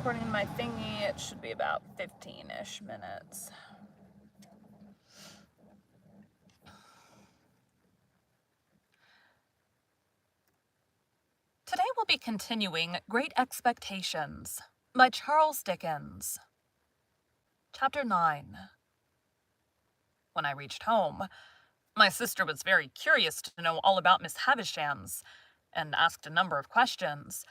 according to my thingy, it should be about 15-ish minutes. Today we'll be continuing Great Expectations by Charles Dickens. Chapter 9. When I reached home, my sister was very curious to know all about Miss Havisham's, and asked a number of questions,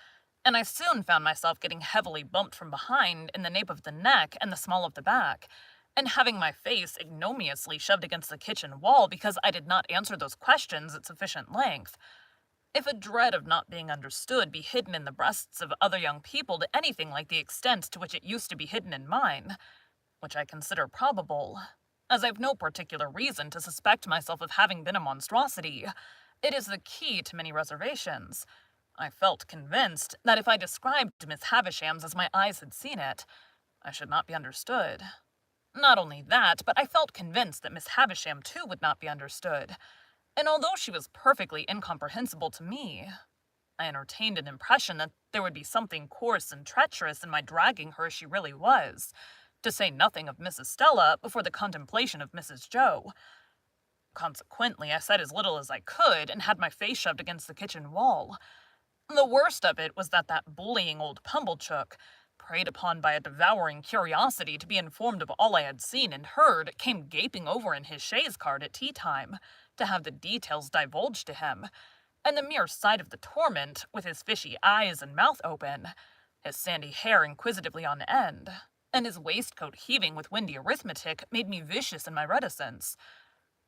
and I soon found myself getting heavily bumped from behind in the nape of the neck and the small of the back, and having my face ignominiously shoved against the kitchen wall because I did not answer those questions at sufficient length. If a dread of not being understood be hidden in the breasts of other young people to anything like the extent to which it used to be hidden in mine, which I consider probable, as I've no particular reason to suspect myself of having been a monstrosity, it is the key to many reservations. I felt convinced that if I described Miss Havisham's as my eyes had seen it, I should not be understood. Not only that, but I felt convinced that Miss Havisham too would not be understood, and although she was perfectly incomprehensible to me, I entertained an impression that there would be something coarse and treacherous in my dragging her as she really was, to say nothing of Mrs. Stella before the contemplation of Mrs. Joe. Consequently, I said as little as I could, and had my face shoved against the kitchen wall. The worst of it was that bullying old Pumblechook, preyed upon by a devouring curiosity to be informed of all I had seen and heard, came gaping over in his chaise cart at tea-time, to have the details divulged to him, and the mere sight of the torment, with his fishy eyes and mouth open, his sandy hair inquisitively on end, and his waistcoat heaving with windy arithmetic, made me vicious in my reticence.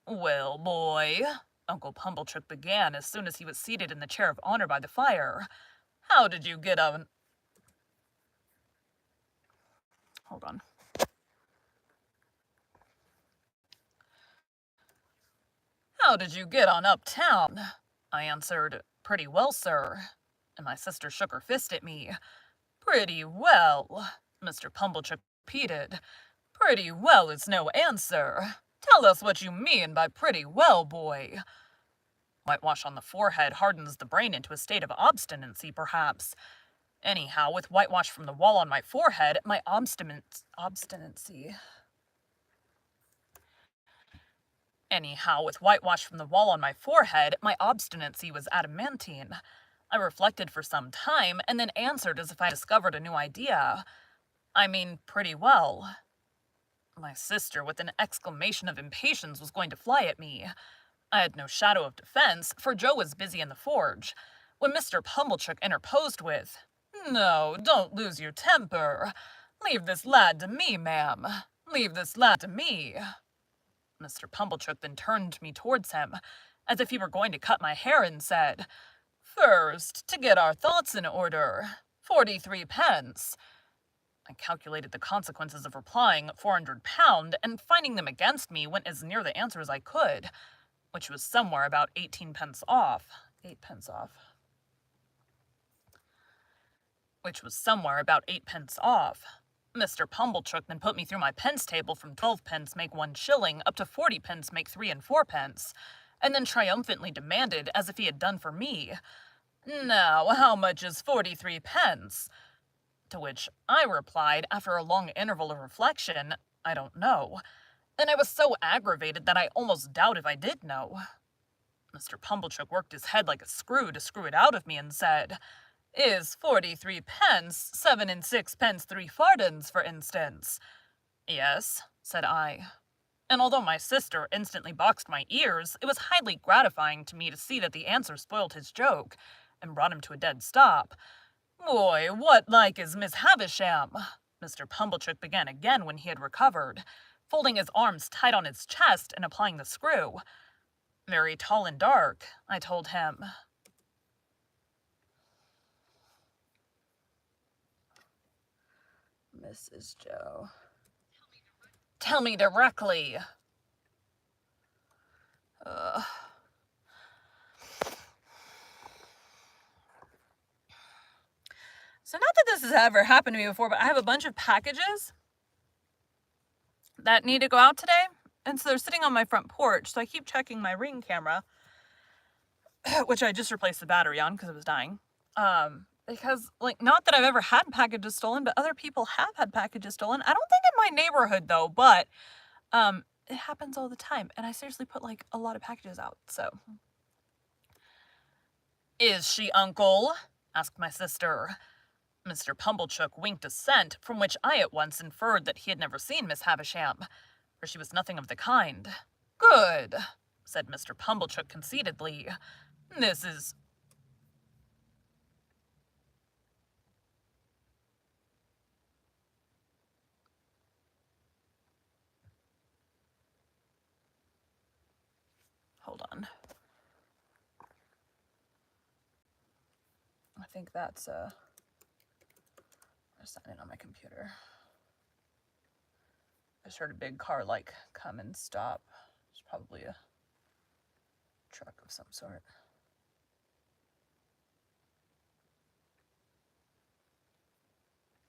"Well, boy," Uncle Pumblechook began as soon as he was seated in the chair of honor by the fire, "how did you get on—" Hold on. "How did you get on uptown?" I answered, "Pretty well, sir," and my sister shook her fist at me. "Pretty well," Mr. Pumblechook repeated. "Pretty well is no answer. Tell us what you mean by pretty well, boy." Whitewash on the forehead hardens the brain into a state of obstinacy, perhaps. Anyhow, with whitewash from the wall on my forehead, my obstinacy. Anyhow, with whitewash from the wall on my forehead, my obstinacy was adamantine. I reflected for some time, and then answered as if I discovered a new idea. "I mean pretty well." My sister, with an exclamation of impatience, was going to fly at me. I had no shadow of defense, for Joe was busy in the forge, when Mr. Pumblechook interposed with, "No, don't lose your temper. Leave this lad to me, ma'am. Leave this lad to me." Mr. Pumblechook then turned me towards him, as if he were going to cut my hair, and said, "First, to get our thoughts in order, 43 pence. I calculated the consequences of replying £400, and finding them against me, went as near the answer as I could, which was somewhere about 18 pence off. 8 pence off. Which was somewhere about 8 pence off. Mr. Pumblechook then put me through my pence table from 12 pence make 1 shilling up to 40 pence make 3 and 4 pence, and then triumphantly demanded, as if he had done for me, "Now, how much is 43 pence? To which I replied, after a long interval of reflection, "I don't know," and I was so aggravated that I almost doubt if I did know. Mr. Pumblechook worked his head like a screw to screw it out of me, and said, "Is 43 pence 7 and 6 pence 3 fardens, for instance?" "Yes," said I. And although my sister instantly boxed my ears, it was highly gratifying to me to see that the answer spoiled his joke, and brought him to a dead stop. "Boy, what like is Miss Havisham?" Mr. Pumblechook began again when he had recovered, folding his arms tight on his chest and applying the screw. "Very tall and dark," I told him. Mrs. Joe. "Tell me directly." So not that this has ever happened to me before, but I have a bunch of packages that need to go out today, and so they're sitting on my front porch, so I keep checking my Ring camera, which I just replaced the battery on because it was dying. Because, like, not that I've ever had packages stolen, but other people have had packages stolen. I don't think in my neighborhood, though, but, it happens all the time, and I seriously put, like, a lot of packages out, so. "Is she, uncle?" asked my sister. Mr. Pumblechook winked assent, from which I at once inferred that he had never seen Miss Havisham, for she was nothing of the kind. "Good," said Mr. Pumblechook conceitedly. "This is—" Hold on. I think that's, I'm sign in on my computer. I just heard a big car, like, come and stop. It's probably a truck of some sort.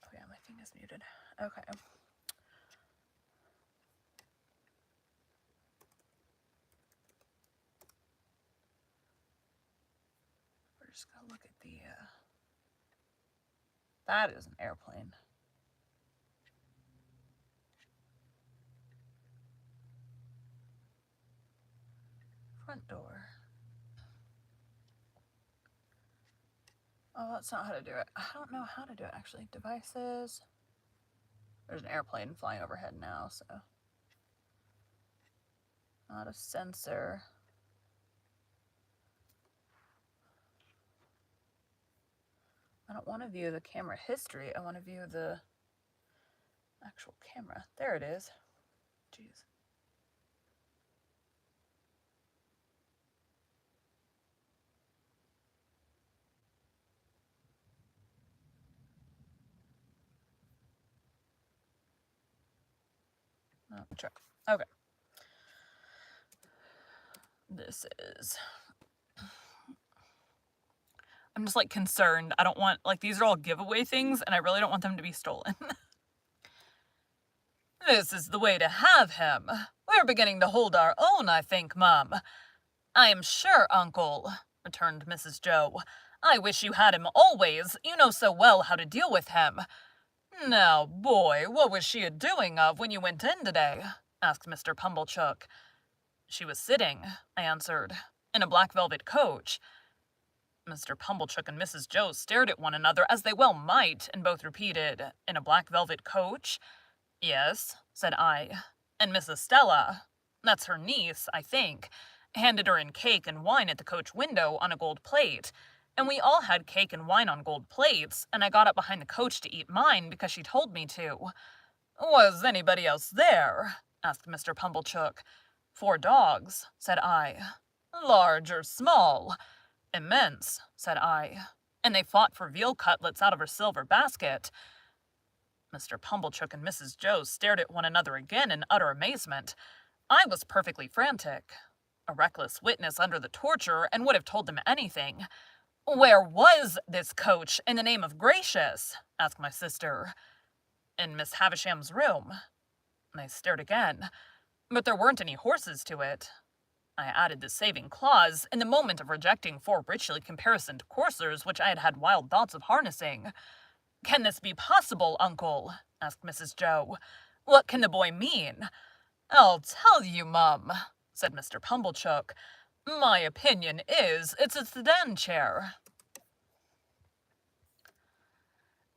Oh yeah, my thing is muted. Okay. We're just gonna look at the, that is an airplane. Front door. Oh, that's not how to do it. I don't know how to do it, actually. Devices. There's an airplane flying overhead now, so. Not a sensor. I don't want to view the camera history. I want to view the actual camera. There it is. Jeez. Oh, check. Okay. This is... I'm just, like, concerned. I don't want... Like, these are all giveaway things, and I really don't want them to be stolen. "This is the way to have him. We're beginning to hold our own, I think, Mum." "I am sure, Uncle," returned Mrs. Joe. "I wish you had him always. You know so well how to deal with him." "Now, boy, what was she a-doing of when you went in today?" asked Mr. Pumblechook. "She was sitting," I answered, "in a black velvet coach." Mr. Pumblechook and Mrs. Joe stared at one another, as they well might, and both repeated, "In a black velvet coach?" "Yes," said I, "and Miss Estella, that's her niece, I think, handed her in cake and wine at the coach window on a gold plate, and we all had cake and wine on gold plates, and I got up behind the coach to eat mine because she told me to." "Was anybody else there?" asked Mr. Pumblechook. "4 dogs," said I. "Large or small?" "Immense," said I, "and they fought for veal cutlets out of her silver basket." Mr. Pumblechook and Mrs. Joe stared at one another again in utter amazement. I was perfectly frantic. A reckless witness under the torture, and would have told them anything. "Where was this coach, in the name of gracious?" asked my sister. "In Miss Havisham's room." They stared again, but there weren't any horses to it. I added the saving clause in the moment of rejecting 4 richly caparisoned coursers which I had had wild thoughts of harnessing. "Can this be possible, Uncle?" asked Mrs. Joe. "What can the boy mean?" "I'll tell you, Mum," said Mr. Pumblechook. "My opinion is it's a sedan chair."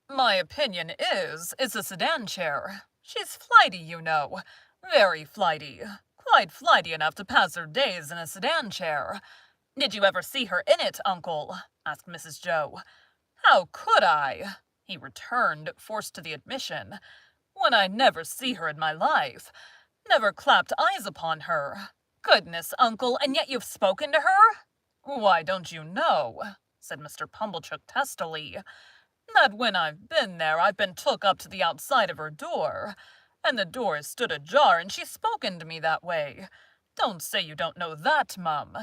"My opinion is it's a sedan chair. She's flighty, you know. Very flighty. Quite flighty enough to pass her days in a sedan chair." "Did you ever see her in it, Uncle?" asked Mrs. Joe. "How could I?" he returned, forced to the admission, "when I never see her in my life. Never clapped eyes upon her. Goodness, Uncle, and yet you've spoken to her?" "Why, don't you know," said Mr. Pumblechook testily, "that when I've been there I've been took up to the outside of her door, and the door has stood ajar, and she's spoken to me that way. Don't say you don't know that, Mum.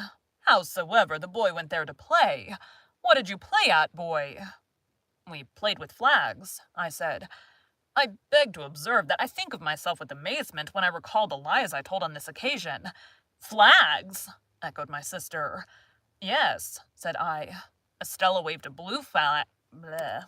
Howsoever, the boy went there to play. What did you play at, boy?" "We played with flags," I said. I beg to observe that I think of myself with amazement when I recall the lies I told on this occasion. "Flags!" echoed my sister. "Yes," said I. "Estella waved a blue flag." Bleh.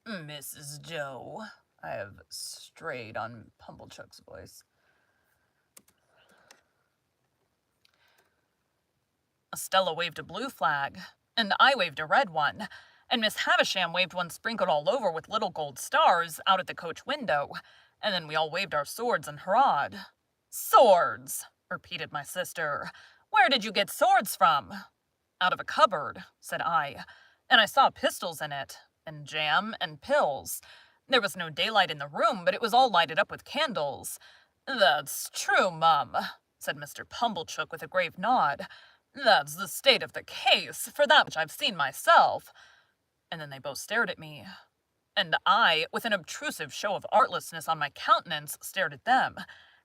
Mrs. Joe. I have strayed on Pumblechook's voice. Estella waved a blue flag, and I waved a red one, and Miss Havisham waved one sprinkled all over with little gold stars out at the coach window, and then we all waved our swords and hurrahed. Swords, repeated my sister. Where did you get swords from? Out of a cupboard, said I, and I saw pistols in it, and jam, and pills. There was no daylight in the room, but it was all lighted up with candles. That's true, Mum, said Mr. Pumblechook with a grave nod. That's the state of the case, for that which I've seen myself. And then they both stared at me. And I, with an obtrusive show of artlessness on my countenance, stared at them,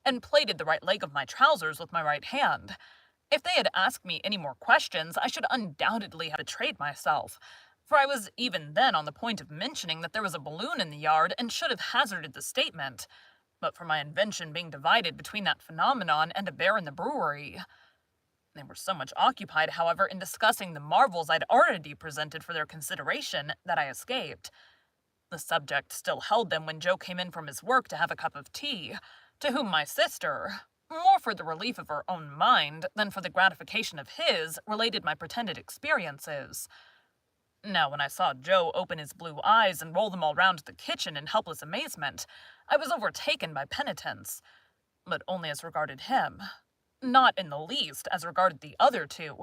and plaited the right leg of my trousers with my right hand. If they had asked me any more questions, I should undoubtedly have betrayed myself, for I was even then on the point of mentioning that there was a balloon in the yard and should have hazarded the statement, but for my invention being divided between that phenomenon and a bear in the brewery. They were so much occupied, however, in discussing the marvels I'd already presented for their consideration that I escaped. The subject still held them when Joe came in from his work to have a cup of tea, to whom my sister, more for the relief of her own mind than for the gratification of his, related my pretended experiences. Now, when I saw Joe open his blue eyes and roll them all round the kitchen in helpless amazement, I was overtaken by penitence, but only as regarded him. Not in the least as regarded the other two.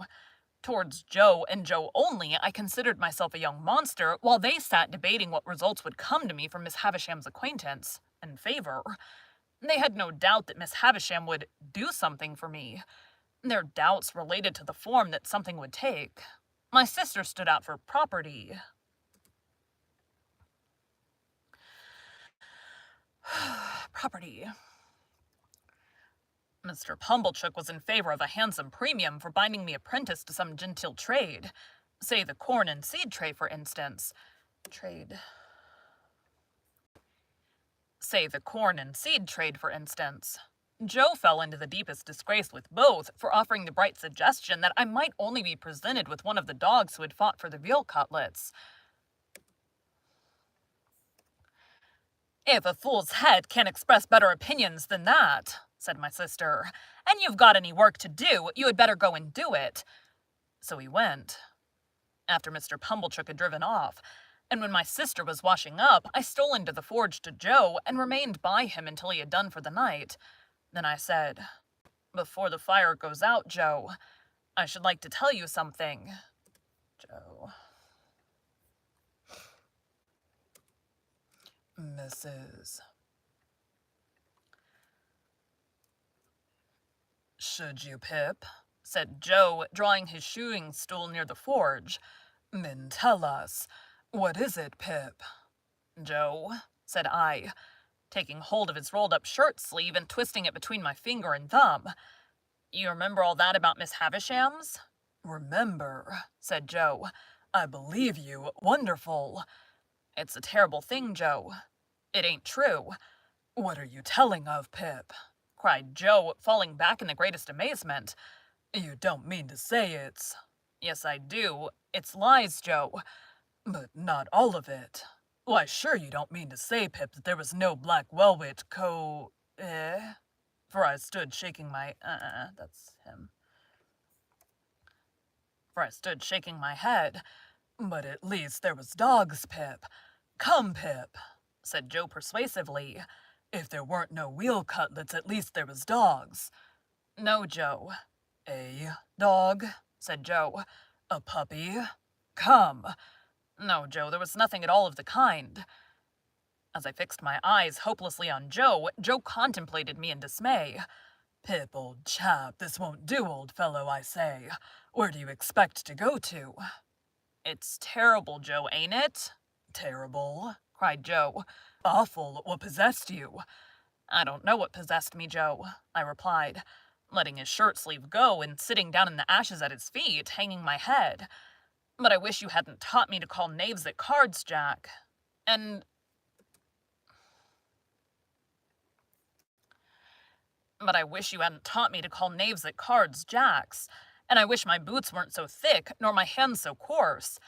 Towards Joe and Joe only, I considered myself a young monster, while they sat debating what results would come to me from Miss Havisham's acquaintance and favor. They had no doubt that Miss Havisham would do something for me. Their doubts related to the form that something would take. My sister stood out for property. Property. Mr. Pumblechook was in favor of a handsome premium for binding me apprentice to some genteel trade. Say the corn and seed trade, for instance. Say the corn and seed trade, for instance. Joe fell into the deepest disgrace with both for offering the bright suggestion that I might only be presented with one of the dogs who had fought for the veal cutlets. If a fool's head can't express better opinions than that, said my sister, and you've got any work to do, you had better go and do it. So he went, after Mr. Pumblechook had driven off, and when my sister was washing up, I stole into the forge to Joe and remained by him until he had done for the night. Then I said, "Before the fire goes out, Joe, I should like to tell you something." Joe. Mrs. Should you, Pip? Said Joe, drawing his shoeing stool near the forge. Then tell us. What is it, Pip? Joe, said I, taking hold of his rolled-up shirt sleeve and twisting it between my finger and thumb. You remember all that about Miss Havisham's? Remember, said Joe. I believe you. Wonderful. It's a terrible thing, Joe. It ain't true. What are you telling of, Pip? Cried Joe, falling back in the greatest amazement. You don't mean to say it's... Yes, I do. It's lies, Joe. But not all of it. Why, sure you don't mean to say, Pip, that there was no black velvet For I stood shaking my... that's him. For I stood shaking my head. But at least there was dogs, Pip. Come, Pip, said Joe persuasively. If there weren't no veal cutlets, at least there was dogs. No, Joe. A dog, said Joe. A puppy. Come. No, Joe, there was nothing at all of the kind. As I fixed my eyes hopelessly on Joe, Joe contemplated me in dismay. Pip, old chap, this won't do, old fellow, I say. Where do you expect to go to? It's terrible, Joe, ain't it? Terrible, cried Joe. Awful. What possessed you? I don't know what possessed me, Joe, I replied, letting his shirt sleeve go and sitting down in the ashes at his feet, hanging my head. But I wish you hadn't taught me to call knaves at cards, Jack. And But I wish you hadn't taught me to call knaves at cards jacks, and I wish my boots weren't so thick, nor my hands so coarse.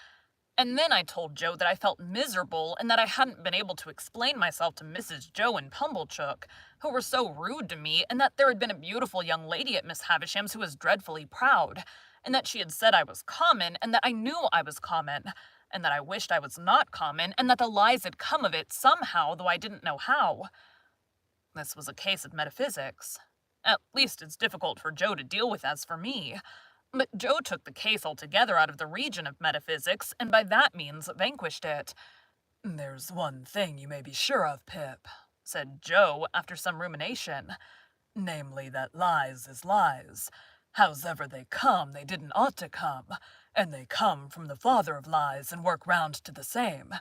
And then I told Joe that I felt miserable and that I hadn't been able to explain myself to Mrs. Joe and Pumblechook, who were so rude to me, and that there had been a beautiful young lady at Miss Havisham's who was dreadfully proud, and that she had said I was common, and that I knew I was common, and that I wished I was not common, and that the lies had come of it somehow, though I didn't know how. This was a case of metaphysics. At least it's difficult for Joe to deal with as for me. But Joe took the case altogether out of the region of metaphysics, and by that means vanquished it. "There's one thing you may be sure of, Pip," said Joe after some rumination. "Namely that lies is lies. Hows'ever they come, they didn't ought to come, and they come from the father of lies and work round to the same.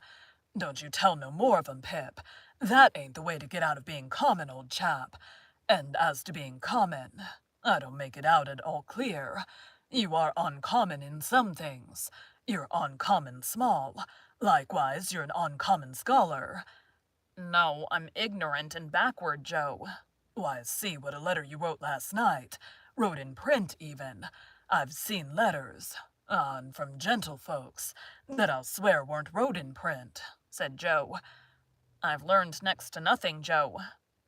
Don't you tell no more of 'em, Pip. That ain't the way to get out of being common, old chap. And as to being common, I don't make it out at all clear. You are uncommon in some things. You're uncommon small. Likewise, you're an uncommon scholar." "No, I'm ignorant and backward, Joe." "Why, see what a letter you wrote last night. Wrote in print, even. I've seen letters, and from gentlefolks, that I'll swear weren't wrote in print," said Joe. "I've learned next to nothing, Joe.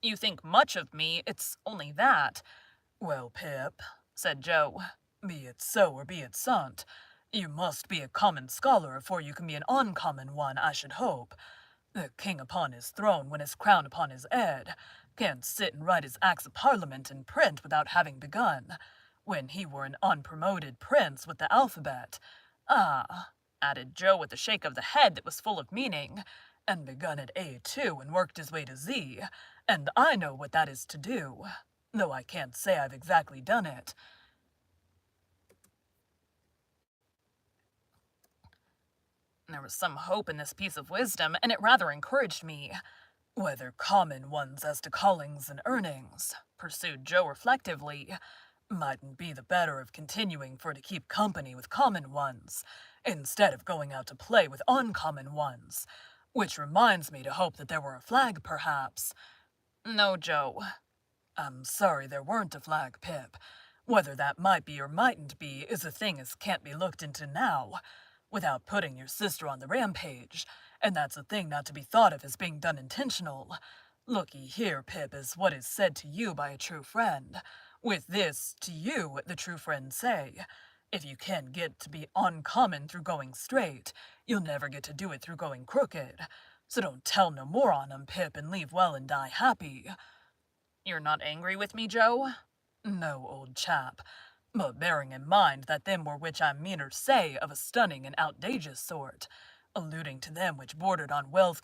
You think much of me, it's only that." "Well, Pip," said Joe, "be it so or be it sunt, you must be a common scholar afore you can be an uncommon one, I should hope. The king upon his throne, when his crown upon his head, can't sit and write his acts of parliament in print without having begun, when he were an unpromoted prince with the alphabet. Ah," added Joe with a shake of the head that was full of meaning, "and begun at A too, and worked his way to Z, and I know what that is to do, though I can't say I've exactly done it." There was some hope in this piece of wisdom, and it rather encouraged me. "Whether common ones as to callings and earnings," pursued Joe reflectively, "mightn't be the better of continuing for to keep company with common ones, instead of going out to play with uncommon ones. Which reminds me to hope that there were a flag, perhaps." "No, Joe." "I'm sorry there weren't a flag, Pip. Whether that might be or mightn't be is a thing as can't be looked into now, without putting your sister on the rampage, and that's a thing not to be thought of as being done intentional. Look'ee here, Pip, is what is said to you by a true friend. With this, to you, the true friend say, if you can't get to be uncommon through going straight, you'll never get to do it through going crooked. So don't tell no more on 'em, Pip, and leave well and die happy." "You're not angry with me, Joe?" "No, old chap. But bearing in mind that them were which I meaner say of a stunning and outrageous sort, alluding to them which bordered on wheel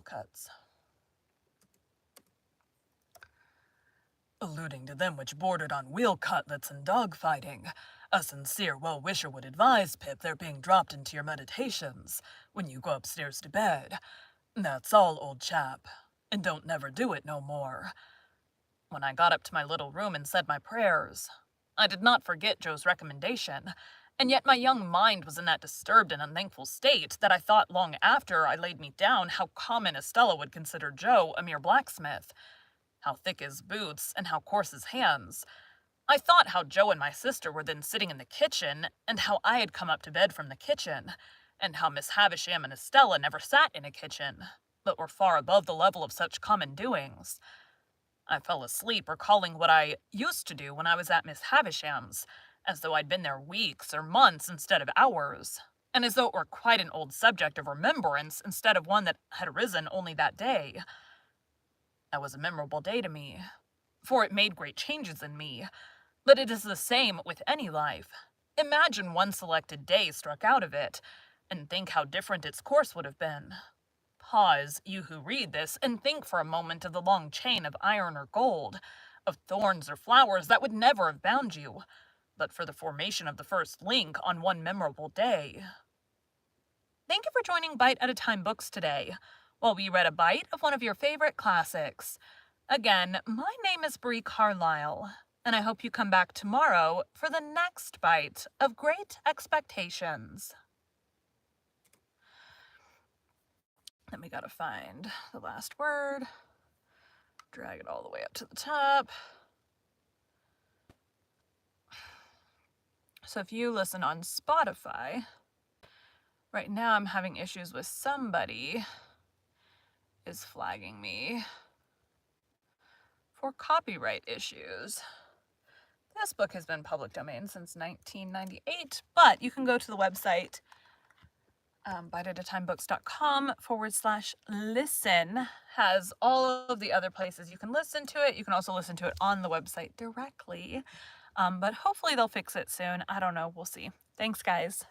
cuts. Alluding to them which bordered on wheel cutlets and dog fighting, a sincere well-wisher would advise, Pip, their being dropped into your meditations when you go upstairs to bed. That's all, old chap, and don't never do it no more." When I got up to my little room and said my prayers, I did not forget Joe's recommendation, and yet my young mind was in that disturbed and unthankful state that I thought long after I laid me down how common Estella would consider Joe a mere blacksmith, how thick his boots and how coarse his hands. I thought how Joe and my sister were then sitting in the kitchen, and how I had come up to bed from the kitchen, and how Miss Havisham and Estella never sat in a kitchen, but were far above the level of such common doings. I fell asleep recalling what I used to do when I was at Miss Havisham's, as though I'd been there weeks or months instead of hours, and as though it were quite an old subject of remembrance instead of one that had arisen only that day. That was a memorable day to me, for it made great changes in me, but it is the same with any life. Imagine one selected day struck out of it, and think how different its course would have been. Pause, you who read this, and think for a moment of the long chain of iron or gold, of thorns or flowers that would never have bound you, but for the formation of the first link on one memorable day. Thank you for joining Bite at a Time Books today, while we read a bite of one of your favorite classics. Again, my name is Bree Carlile, and I hope you come back tomorrow for the next bite of Great Expectations. Then we gotta find the last word, drag it all the way up to the top. So if you listen on Spotify, right now I'm having issues with somebody is flagging me for copyright issues. This book has been public domain since 1998, but you can go to the website biteatatimebooks.com/listen, has all of the other places you can listen to it. You can also listen to it on the website directly, but hopefully they'll fix it soon. I don't know. We'll see. Thanks, guys.